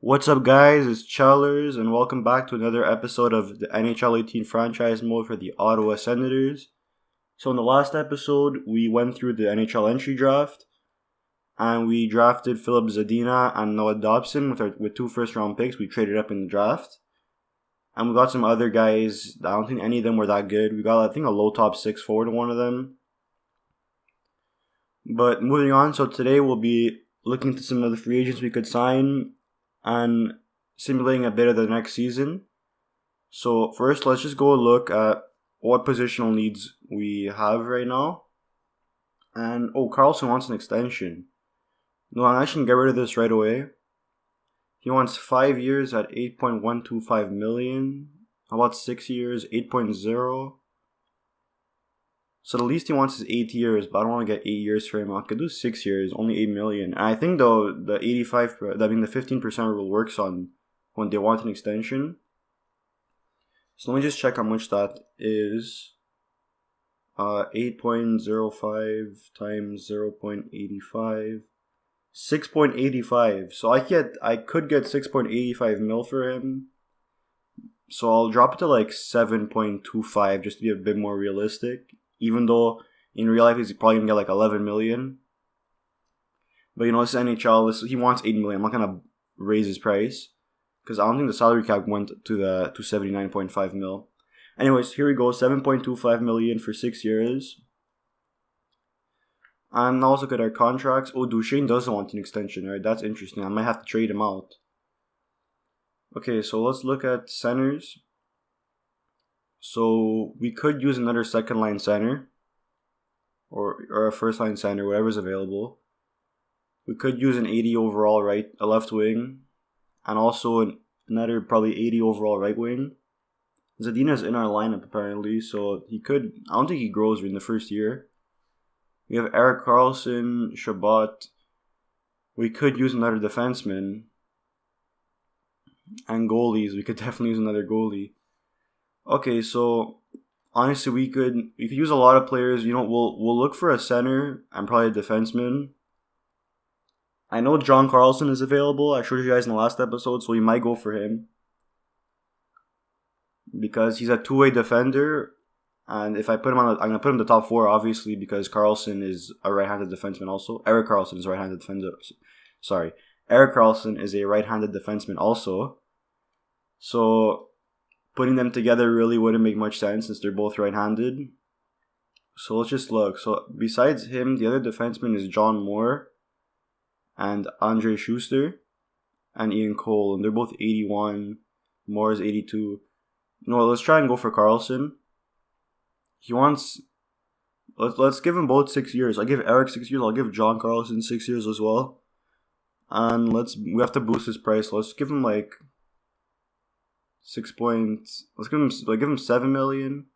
What's up, guys? It's Chellers, and welcome back to another episode of the NHL 18 franchise mode for the Ottawa Senators. So, in the last episode, we went through the NHL entry draft, and we drafted Philip Zadina and Noah Dobson with two first-round picks. We traded up in the draft, and we got some other guys. I don't think any of them were that good. We got, I think, a low top 6 forward in one of them. But moving on, so today we'll be looking into some of the free agents we could sign and simulating a bit of the next season. So first, let's just go look at what positional needs we have right now. And Carlson wants an extension. No, I'm actually gonna get rid of this right away. He wants 5 years at $8.125 million. How about 6 years, 8.0? So the least he wants is 8 years, but I don't want to get 8 years for him. I could do 6 years, only $8 million. And I think though the 15% rule works on when they want an extension. So let me just check how much that is. 8.05 times 0.85, 6.85. So I could get 6.85 mil for him. So I'll drop it to like 7.25 just to be a bit more realistic. Even though in real life he's probably gonna get like 11 million. But this is NHL. He wants 8 million. I'm not gonna raise his price because I don't think the salary cap went to 79.5 mil. Anyways, here we go. 7.25 million for 6 years. And now let's look at our contracts. Duchesne doesn't want an extension, right? That's interesting. I might have to trade him out. Okay, so let's look at centers. So we could use another second line center or a first line center, whatever's available. We could use an 80 overall a left wing, and also another probably 80 overall right wing. Zadina's in our lineup apparently, so he could. I don't think he grows in the first year. We have Eric Carlson, Shabbat. We could use another defenseman, and goalies. We could definitely use another goalie. Okay, so honestly, we could use a lot of players. We'll look for a center and probably a defenseman. I know John Carlson is available. I showed you guys in the last episode, so we might go for him because he's a two-way defender. And if I put him I'm gonna put him in the top 4, obviously, because Carlson is a right-handed defenseman also. Eric Carlson is a right-handed defender. Sorry, Eric Carlson is a right-handed defenseman also. So putting them together really wouldn't make much sense since they're both right-handed. So let's just look. So besides him, the other defenseman is John Moore and Andre Schuster and Ian Cole. And they're both 81. Moore is 82. Let's try and go for Carlson. He wants... Let's give him both 6 years. I'll give Eric 6 years. I'll give John Carlson 6 years as well. And we have to boost his price. Let's give him like... Let's give him 7 million.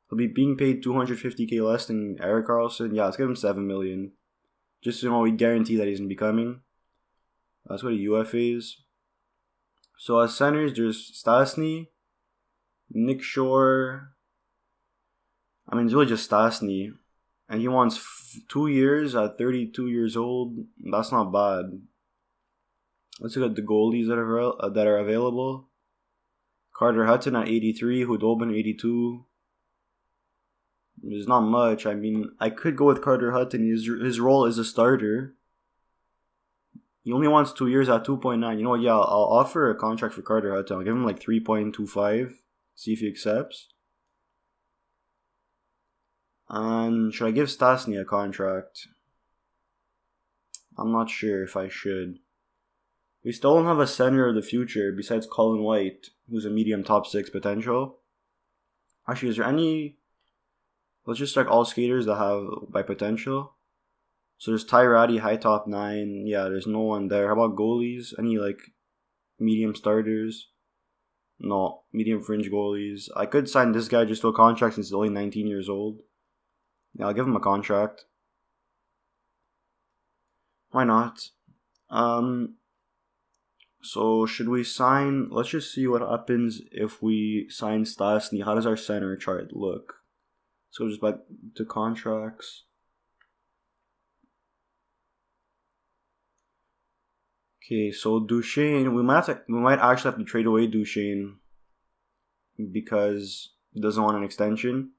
He'll be being paid $250K less than Eric Carlson. Yeah, let's give him 7 million. Just we guarantee that he's gonna be coming. That's what a UFA is. So as centers, there's Stastny, Nick Shore. It's really just Stastny, and he wants 2 years at 32 years old. That's not bad. Let's look at the goalies that are available. Carter Hutton at 83, Hudobin 82. There's not much. I could go with Carter Hutton. His role is a starter. He only wants 2 years at 2.9. You know what? Yeah, I'll offer a contract for Carter Hutton. I'll give him like 3.25. See if he accepts. And should I give Stastny a contract? I'm not sure if I should. We still don't have a center of the future besides Colin White, who's a medium top 6 potential. Actually, is there any... Let's just check all skaters that have by potential. So there's Ty Ratty, high top 9. Yeah, there's no one there. How about goalies? Any medium starters? No, medium fringe goalies. I could sign this guy just to a contract since he's only 19 years old. Yeah, I'll give him a contract. Why not? So should we sign... Let's just see what happens if we sign Stastny. How does our center chart look? So just back to contracts. Okay, so Duchesne, we might actually have to trade away Duchesne because he doesn't want an extension.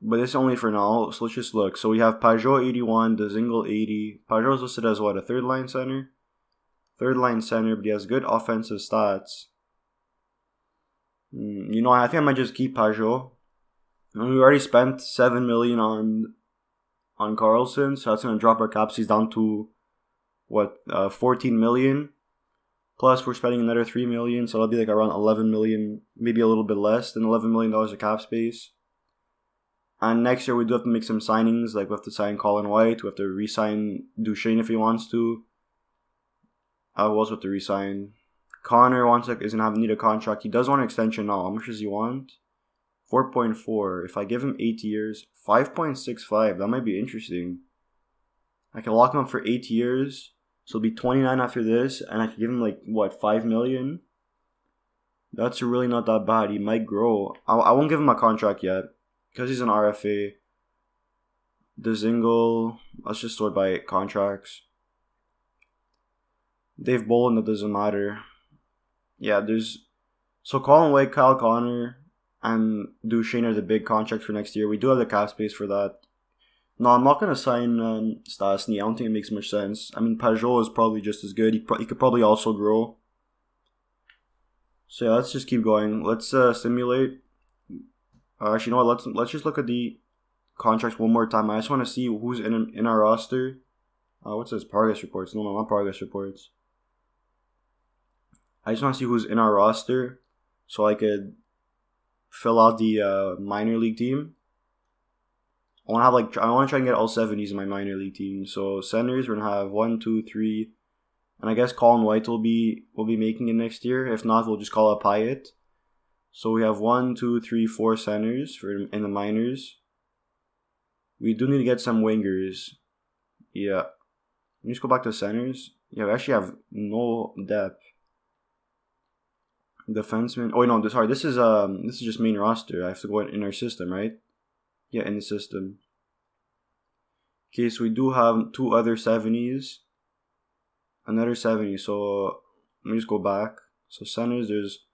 But this is only for now, so let's just look. So we have Pajot 81, Dezingle 80. Pajot's listed as what, a third line center? Third line center, but he has good offensive stats. You know, I think I might just keep Pajot. And we already spent $7 million on Carlson, so that's gonna drop our cap space down to what, $14 million. Plus, we're spending another $3 million, so that'll be like around $11 million, maybe a little bit less than $11 million of cap space. And next year we do have to make some signings, like we have to sign Colin White, we have to re-sign Duchesne if he wants to. We also have to re-sign Connor need a contract. He does want an extension now. How much does he want? 4.4. If I give him 8 years, 5.65. That might be interesting. I can lock him up for 8 years. So it'll be 29 after this. And I can give him like, what, 5 million? That's really not that bad. He might grow. I won't give him a contract yet. Because he's an RFA. Dezingle. Let's just sort by contracts. Dave Bolin, that doesn't matter. Yeah, so Colin White, Kyle Connor, and Duchesne are the big contracts for next year. We do have the cap space for that. No, I'm not gonna sign Stastny. I don't think it makes much sense. I mean, Pajot is probably just as good. He could probably also grow. So yeah, let's just keep going. Let's simulate. Actually, you know what? Let's just look at the contracts one more time. I just want to see who's in our roster. What's this? Progress reports? No, not progress reports. I just want to see who's in our roster, so I could fill out the minor league team. I want to try and get all 70s in my minor league team. So centers, we're gonna have 1, 2, 3, and I guess Colin White will be making it next year. If not, we'll just call up Hyatt. So we have 1, 2, 3, 4 centers in the minors. We do need to get some wingers. Yeah. Let me just go back to centers. Yeah, we actually have no depth. Defenseman. Oh no, this is just main roster. I have to go in our system, right? Yeah, in the system. Okay, so we do have 2 other 70s. Another 70. So let me just go back. So centers, there's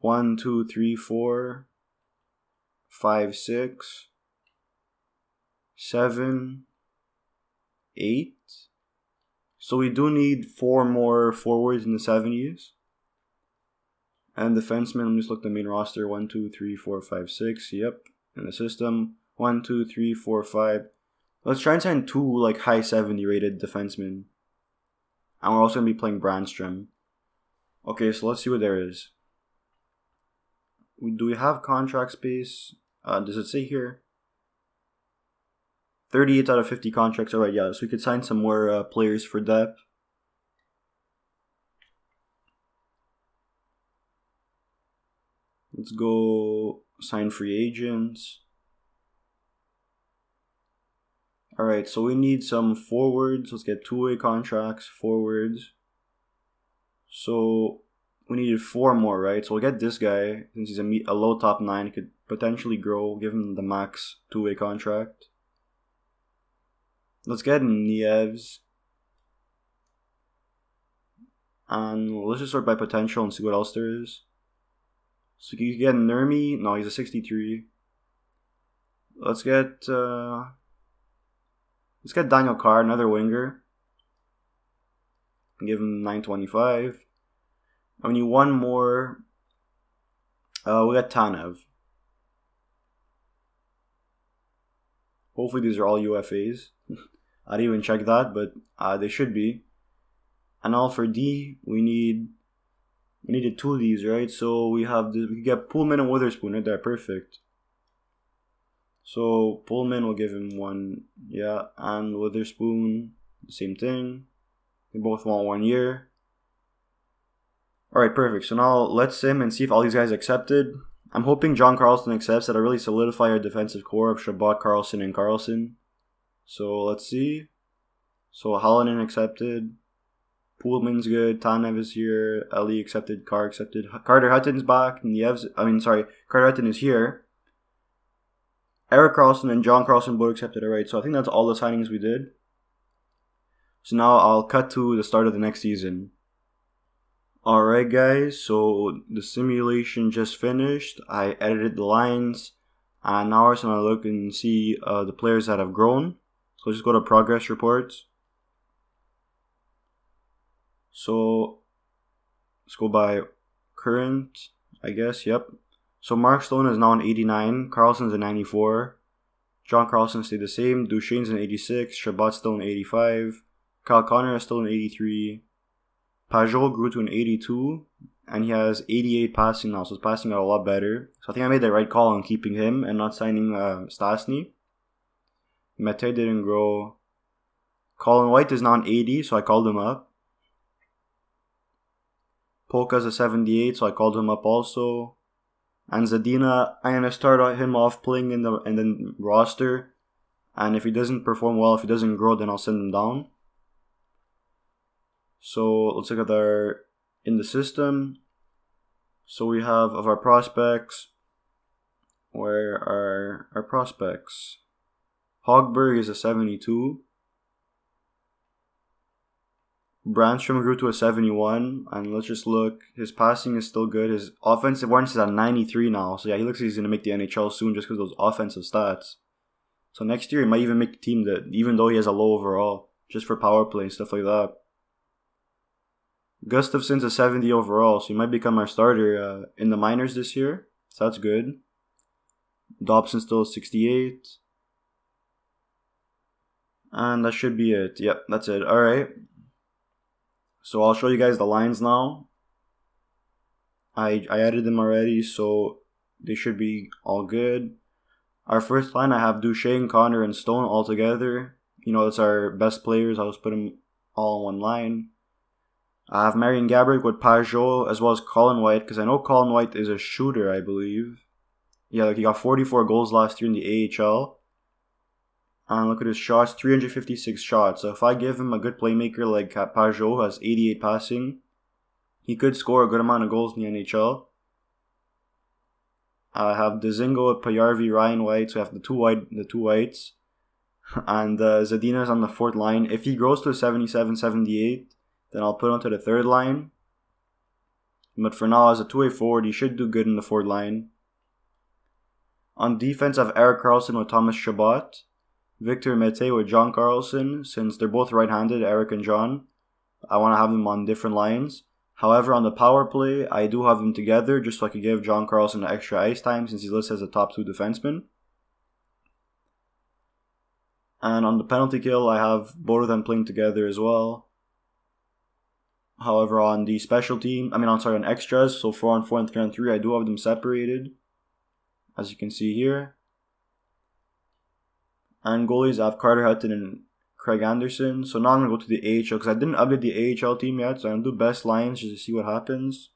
1, 2, 3, 4, 5, 6, 7, 8. So we do need 4 more forwards in the 70s. And defensemen, let me just look at the main roster. 1, 2, 3, 4, 5, 6. Yep. In the system. 1, 2, 3, 4, 5. Let's try and sign 2 like high 70 rated defensemen. And we're also going to be playing Brandstrom. Okay, so let's see what there is. Do we have contract space? Does it say here? 38 out of 50 contracts. Alright, yeah. So we could sign some more players for depth. Let's go sign free agents. Alright, so we need some forwards. Let's get 2-way contracts, forwards. So we needed 4 more, right? So we'll get this guy. Since he's a low top 9, he could potentially grow. Give him the max 2-way contract. Let's get Nieves. And let's just sort by potential and see what else there is. So you can get Nurmi. No, he's a 63. Let's get Daniel Carr, another winger. Give him 925. And we need 1 more. We got Tanev. Hopefully these are all UFAs. I didn't even check that, but they should be. And now for D, we needed 2 of these, right? So we could get Pullman and Witherspoon right there, perfect. So Pullman will give him 1, yeah, and Witherspoon, same thing. They both want 1 year. Alright, perfect. So now let's sim and see if all these guys accepted. I'm hoping John Carlson accepts. That'll really solidify our defensive core of Chabot, Carlson, and Carlson. So let's see. So Hallinan accepted. Pullman's good. Tanev is here. Ellie accepted. Carr accepted. Carter Hutton's back. Carter Hutton is here. Eric Carlson and John Carlson both accepted. Alright, so I think that's all the signings we did. So now I'll cut to the start of the next season. Alright guys, so the simulation just finished. I edited the lines, and now we're just going to look and see the players that have grown. So just go to progress reports. So let's go by current, I guess, yep. So Mark Stone is now an 89, Carlson's a 94, John Carlson stayed the same, Duchesne's an 86, Chabot's still an 85, Kyle Connor is still an 83, Pajot grew to an 82, and he has 88 passing now, so he's passing out a lot better. So I think I made the right call on keeping him and not signing Stastny. Mete didn't grow. Colin White is now an 80, so I called him up. Polka's a 78, so I called him up also. And Zadina, I'm gonna start him off playing in the roster, and if he doesn't perform well, if he doesn't grow, then I'll send him down. So let's look at in the system. So we have of our prospects. Where are our prospects? Hogberg is a 72. Brandstrom grew to a 71, and let's just look. His passing is still good. His offensive awareness is at 93 now. So yeah, he looks like he's going to make the NHL soon just because of those offensive stats. So next year he might even make the team, even though he has a low overall, just for power play and stuff like that. Gustafson's a 70 overall, so he might become our starter in the minors this year. So that's good. Dobson's still a 68. And that should be it. Yep, that's it. Alright. So I'll show you guys the lines now. I added them already, so they should be all good. Our first line, I have Duchesne, Connor, and Stone all together. That's our best players. I'll just put them all in one line. I have Marian Gaborik with Pajot, as well as Colin White, because I know Colin White is a shooter, I believe. Yeah, he got 44 goals last year in the AHL. And look at his shots, 356 shots. So if I give him a good playmaker like Pajot, who has 88 passing, he could score a good amount of goals in the NHL. I have Dzingel, Payarvi, Ryan White, so I have the two whites. And Zadina's on the fourth line. If he grows to a 77, 78, then I'll put him to the third line. But for now, as a two-way forward, he should do good in the fourth line. On defense, I have Erik Karlsson with Thomas Chabot. Victor Mete with John Carlson. Since they're both right-handed, Eric and John, I want to have them on different lines. However, on the power play, I do have them together just so I could give John Carlson extra ice time since he's listed as a top 2 defenseman. And on the penalty kill, I have both of them playing together as well. However, on the on extras, so 4-on-4 and 3-on-3, I do have them separated, as you can see here. And goalies, I have Carter Hutton and Craig Anderson. So now I'm going to go to the AHL, because I didn't update the AHL team yet, so I'm going to do best lines just to see what happens.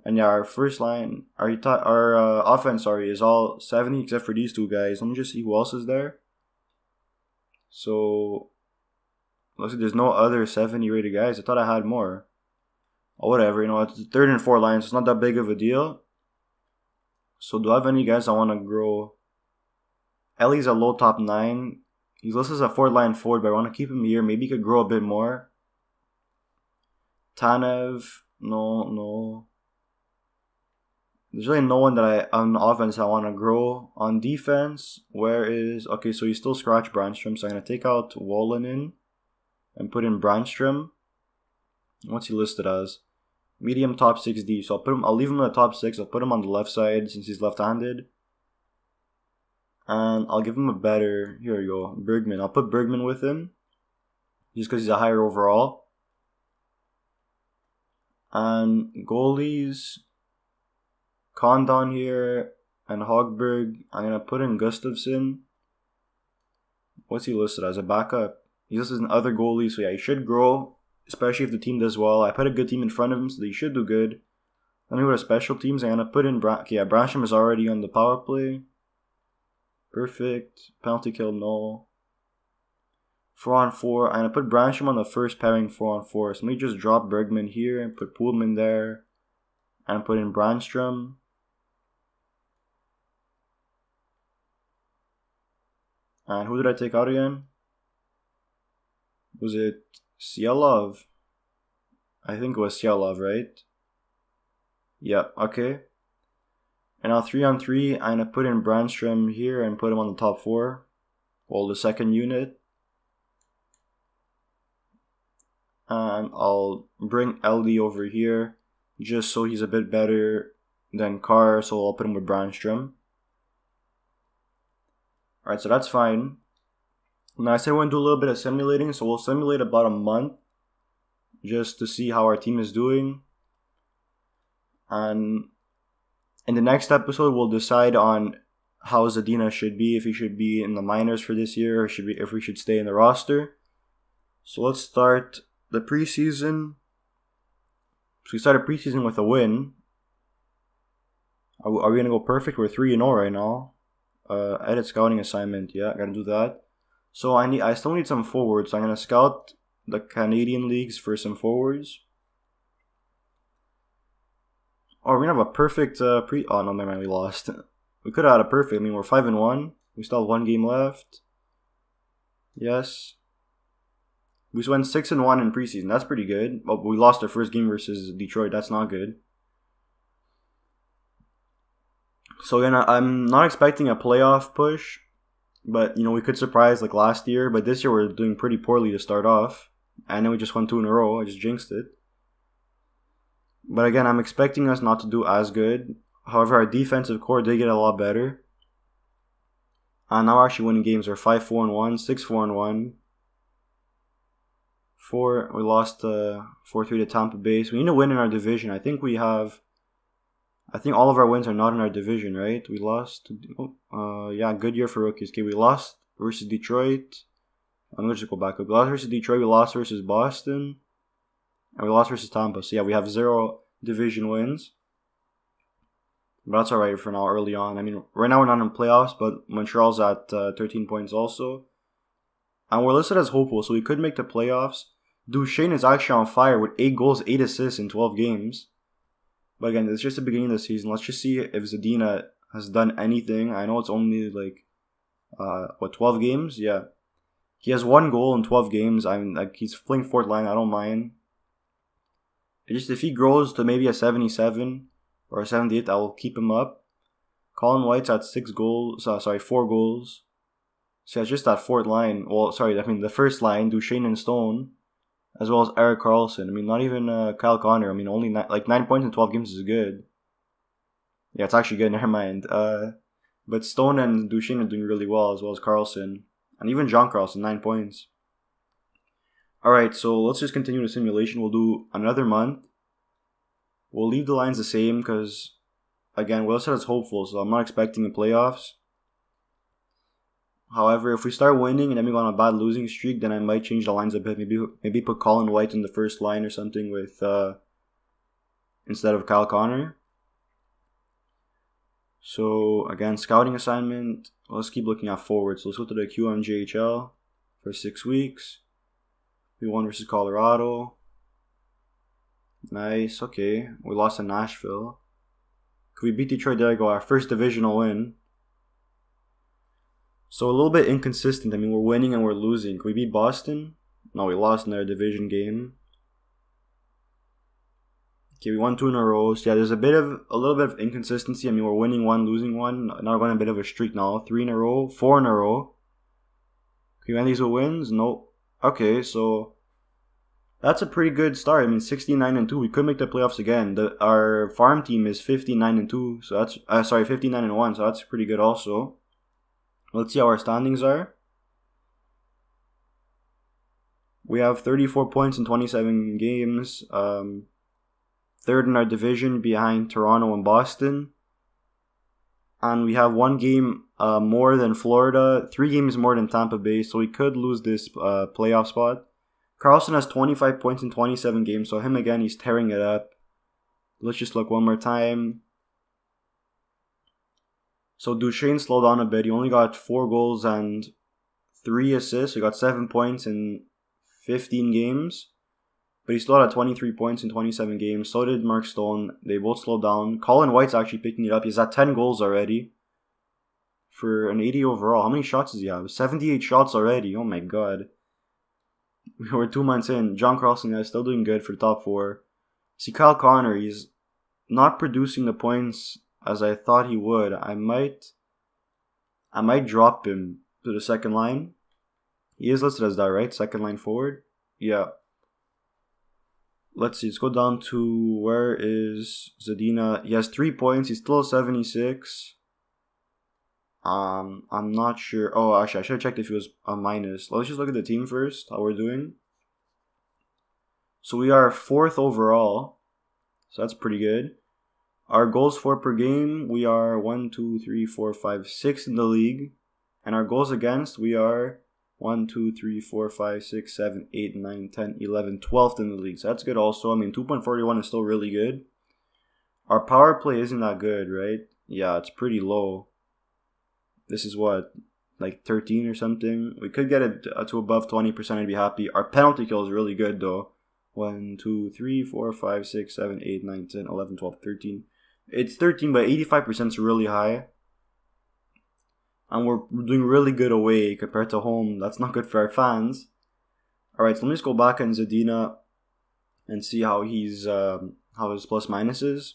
And yeah, our first line, our offense, is all 70 except for these two guys. Let me just see who else is there. So, looks like there's no other 70 rated guys. I thought I had more. Oh, whatever, it's the third and fourth line, so it's not that big of a deal. So, do I have any guys I want to grow? Ellie's a low top 9. He's listed as a fourth line forward, but I want to keep him here. Maybe he could grow a bit more. Tanev, no. There's really no one that on offense I want to grow. On defense, okay, so you still scratch Brandstrom, so I'm going to take out Wolonin and put in Brandstrom. What's he listed as? Medium top 6D, so I'll leave him in the top 6, I'll put him on the left side since he's left-handed. And I'll give him here we go, Bergman. I'll put Bergman with him, just because he's a higher overall. And goalies, Condon here, and Hogberg. I'm going to put in Gustafsson. What's he listed as? A backup. He's listed as an other goalie, so yeah, he should grow, especially if the team does well. I put a good team in front of him, so he should do good. Let me go to special teams. I'm going to put in Brandstrom is already on the power play. Perfect. Penalty kill, no. 4-on-4. I'm going to put Brandstrom on the first pairing 4-on-4. So let me just drop Bergman here and put Poolman there. And put in Brandstrom. And who did I take out again? Was it Cielov. I think it was Cielov, right? Yeah, okay. And now 3-on-3, I'm going to put in Brandstrom here and put him on the top 4. Well, the second unit. And I'll bring LD over here just so he's a bit better than Carr, so I'll put him with Brandstrom. Alright, so that's fine. Now I said we're going to do a little bit of simulating, so we'll simulate about a month just to see how our team is doing. And in the next episode, we'll decide on how Zadina should be, if he should be in the minors for this year, or if we should stay in the roster. So let's start the preseason. So we started preseason with a win. Are we going to go perfect? We're 3-0 right now. Edit scouting assignment. Yeah, I got to do that. So I still need some forwards. So I'm going to scout the Canadian leagues for some forwards. Oh, we're going to have a perfect Oh, no, never mind. We lost. We could have had a perfect. I mean, we're 5-1. We still have 1 game left. Yes. We went 6-1 in preseason. That's pretty good. But we lost our first game versus Detroit. That's not good. So again, I'm not expecting a playoff push. But, we could surprise like last year. But this year we're doing pretty poorly to start off. And then we just won 2 in a row. I just jinxed it. But again, I'm expecting us not to do as good. However, our defensive core did get a lot better. And now we're actually winning games. We're 5-4-1, 6-4-1. We lost 4-3 to Tampa Bay. So we need to win in our division. I think all of our wins are not in our division, right? We lost. Good year for rookies. Okay, we lost versus Detroit. I'm going to just go back up. We lost versus Detroit. We lost versus Boston. And we lost versus Tampa. So yeah, we have 0 division wins. But that's alright for now, early on. I mean, right now we're not in playoffs, but Montreal's at 13 points also. And we're listed as hopeful, so we could make the playoffs. Duchesne is actually on fire with 8 goals, 8 assists in 12 games. But again, it's just the beginning of the season. Let's just see if Zadina has done anything. I know it's only 12 games? Yeah. He has 1 goal in 12 games. He's playing 4th line. I don't mind. If he grows to maybe a 77 or a 78, I'll keep him up. Colin White's at 4 goals. So it's just that 4th line. The first line, Duchesne and Stone, as well as Eric Carlson. I mean, not even Kyle Connor. I mean, only 9 points in 12 games is good. Yeah, it's actually good. Never mind. But Stone and Duchesne are doing really well, as well as Carlson. And even John Carlson, 9 points. Alright, so let's just continue the simulation. We'll do another month. We'll leave the lines the same because, again, Will said it's hopeful, so I'm not expecting the playoffs. However, if we start winning and then we go on a bad losing streak, then I might change the lines a bit. Maybe put Colin White in the first line or something with instead of Kyle Connor. So, again, scouting assignment. Let's keep looking at forwards. So let's go to the QMJHL for 6 weeks. We won versus Colorado. Nice, okay. We lost to Nashville. Could we beat Detroit? There we go, our first divisional win. So a little bit inconsistent. I mean, we're winning and we're losing. Could we beat Boston? No, we lost in our division game. Okay, we won 2 in a row. So yeah, there's a little bit of inconsistency. I mean, we're winning 1, losing 1. Now we're going a bit of a streak now. 3 in a row, 4 in a row. Can we end these with wins? Nope. Okay, so that's a pretty good start. I mean, 69-2. We could make the playoffs again. Our farm team is 59-2. So that's 59-1. So that's pretty good also. Let's see how our standings are. We have 34 points in 27 games. 3rd in our division behind Toronto and Boston. And we have 1 game more than Florida, 3 games more than Tampa Bay, so we could lose this playoff spot. Carlson has 25 points in 27 games, so him again, he's tearing it up. Let's just look one more time. So Duchesne slowed down a bit. He only got 4 goals and 3 assists. He got 7 points in 15 games. But he still had 23 points in 27 games. So did Mark Stone. They both slowed down. Colin White's actually picking it up. He's at 10 goals already. For an 80 overall. How many shots does he have? 78 shots already. Oh my god. We're 2 months in. John Carlson is still doing good for the top 4. See, Kyle Connor, he's not producing the points as I thought he would. I might drop him to the second line. He is listed as that, right? Second line forward? Yeah. Let's see. Let's go down to where is Zadina. He has 3 points. He's still 76. I'm not sure. Oh, actually, I should have checked if he was a minus. Let's just look at the team first, how we're doing. So we are 4th overall. So that's pretty good. Our goals for per game, we are 1, 2, 3, 4, 5, 6 in the league. And our goals against, we are 1, 2, 3, 4, 5, 6, 7, 8, 9, 10, 11, 12th in the league. So that's good also. I mean, 2.41 is still really good. Our power play isn't that good, right? Yeah, it's pretty low. This is what, like 13 or something? We could get it to above 20%. I'd be happy. Our penalty kill is really good though. 1, 2, 3, 4, 5, 6, 7, 8, 9, 10, 11, 12, 13. It's 13, but 85% is really high. And we're doing really good away compared to home. That's not good for our fans. Alright, so let me just go back on Zadina and see how he's how his plus minus is.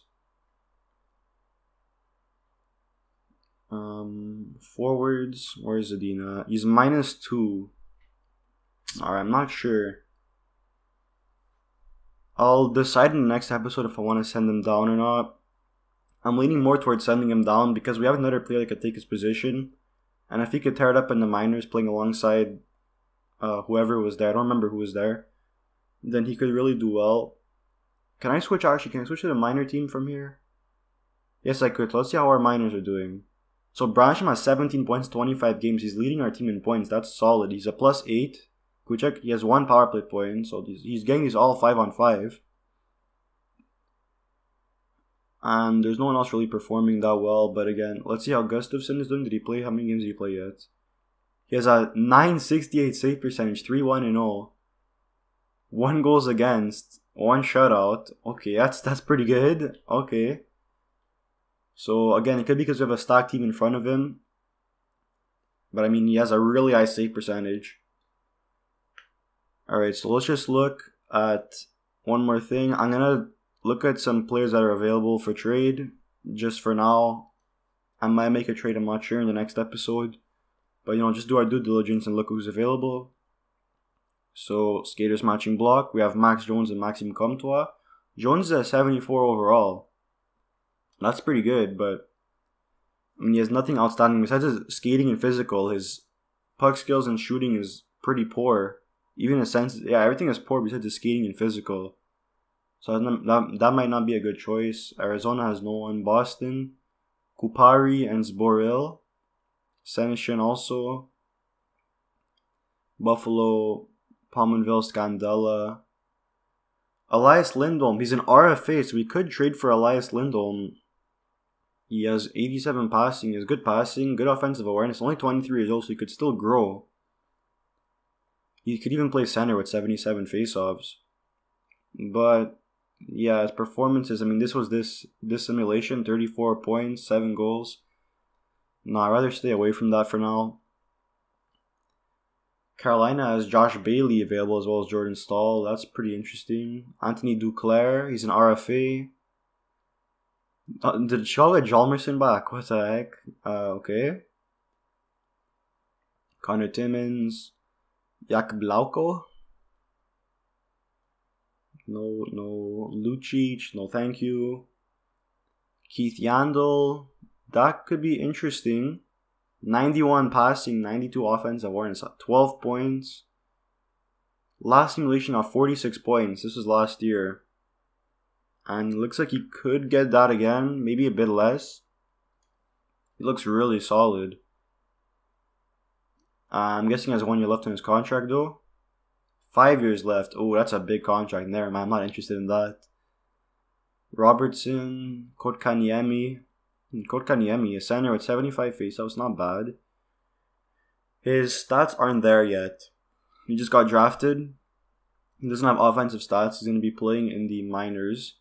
Forwards, where's Zadina? He's -2. Alright, I'm not sure. I'll decide in the next episode if I want to send him down or not. I'm leaning more towards sending him down because we have another player that could take his position. And if he could tear it up in the minors playing alongside whoever was there, I don't remember who was there, then he could really do well. Can I switch to the minor team from here? Yes, I could. Let's see how our minors are doing. So Bransham has 17 points, 25 games. He's leading our team in points. That's solid. He's a +8. Kuchek, he has 1 power play point, so he's getting these all 5-on-5. And there's no one else really performing that well. But again, let's see how Gustafsson is doing. Did he play? How many games did he play yet? He has a 968 save percentage, 3-1-0. 1 goals against, 1 shutout. Okay, that's pretty good. Okay. So again, it could be because we have a stacked team in front of him. But I mean, he has a really high save percentage. Alright, so let's just look at one more thing. I'm going to look at some players that are available for trade. Just for now. I might make a trade, I'm not sure, in the next episode. But, just do our due diligence and look who's available. So, skaters matching block. We have Max Jones and Maxime Comtois. Jones is a 74 overall. That's pretty good, but I mean, he has nothing outstanding besides his skating and physical. His puck skills and shooting is pretty poor. Even in a sense, yeah, everything is poor besides his skating and physical. So that might not be a good choice. Arizona has no one. Boston, Kupari and Zboril. Senishin also. Buffalo, Pominville, Scandella. Elias Lindholm, he's an RFA, so we could trade for Elias Lindholm. He has 87 passing, he has good passing, good offensive awareness, only 23 years old, so he could still grow. He could even play center with 77 faceoffs. But, yeah, his performances, I mean, this simulation, 34 points, 7 goals. No, I'd rather stay away from that for now. Carolina has Josh Bailey available as well as Jordan Stahl. That's pretty interesting. Anthony Duclair, he's an RFA. Did Chicago get Hjalmarsson back? What the heck? Okay. Connor Timmins. Jakub Lauko. No. Lucic, no thank you. Keith Yandel. That could be interesting. 91 passing, 92 offensive awareness, 12 points. Last simulation of 46 points. This was last year. And it looks like he could get that again, maybe a bit less. He looks really solid. I'm guessing he has 1 year left on his contract though. 5 years left. Oh, that's a big contract. Never mind, I'm not interested in that. Robertson, Kotkaniemi, a center with 75 faceoffs, not bad. His stats aren't there yet. He just got drafted. He doesn't have offensive stats. He's going to be playing in the minors.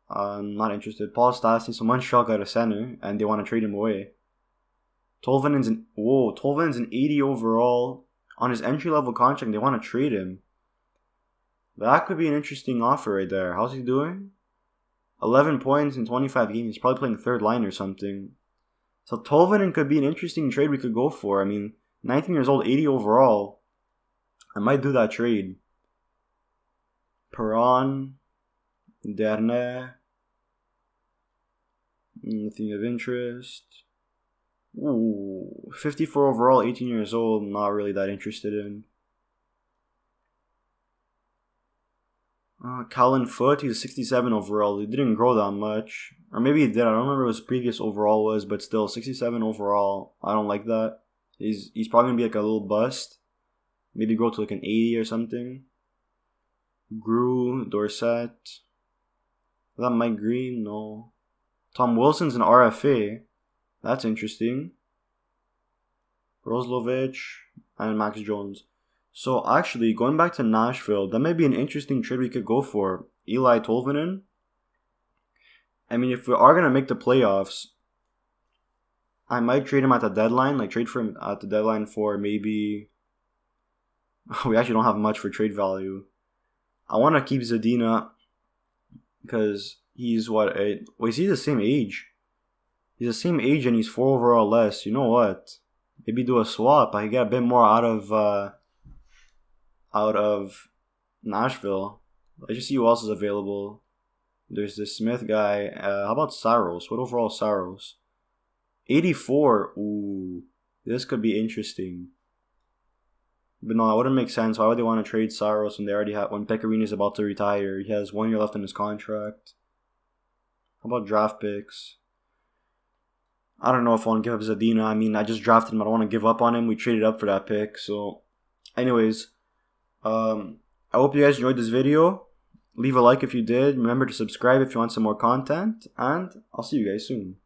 I'm not interested. Paul Stastny, so Montreal got a center, and they want to trade him away. Tolvanen's an 80 overall. on his entry-level contract. They want to trade him. That could be an interesting offer right there. How's he doing? 11 points in 25 games. He's probably playing third line or something. So Tolvanen could be an interesting trade we could go for. I mean, 19 years old, 80 overall. I might do that trade. Perron, Dernay. Nothing of interest. Ooh, 54 overall, 18 years old. Not really that interested in. Callan Foote, he's 67 overall. He didn't grow that much. Or maybe he did. I don't remember what his previous overall was, but still, 67 overall. I don't like that. He's probably going to be like a little bust. Maybe grow to like an 80 or something. Grew, Dorset. Is that Mike Green? No. Tom Wilson's an RFA. That's interesting. Roslovich and Max Jones. So actually, going back to Nashville, that may be an interesting trade we could go for. Eli Tolvanen. I mean, if we are going to make the playoffs, I might trade him at the deadline. Like, trade for him at the deadline for maybe... We actually don't have much for trade value. I want to keep Zadina because he's is he the same age? He's the same age and he's 4 overall less. You know what? Maybe do a swap. I get a bit more out of Nashville. Let's just see who else is available. There's this Smith guy. How about Saros? What overall Saros? 84. Ooh, this could be interesting. But no, that wouldn't make sense. Why would they want to trade Saros when they already have when Pecorino is about to retire? He has 1 year left in his contract. How about draft picks? I don't know if I want to give up Zadina. I mean, I just drafted him. I don't want to give up on him. We traded up for that pick. So, anyways, I hope you guys enjoyed this video. Leave a like if you did. Remember to subscribe if you want some more content. And I'll see you guys soon.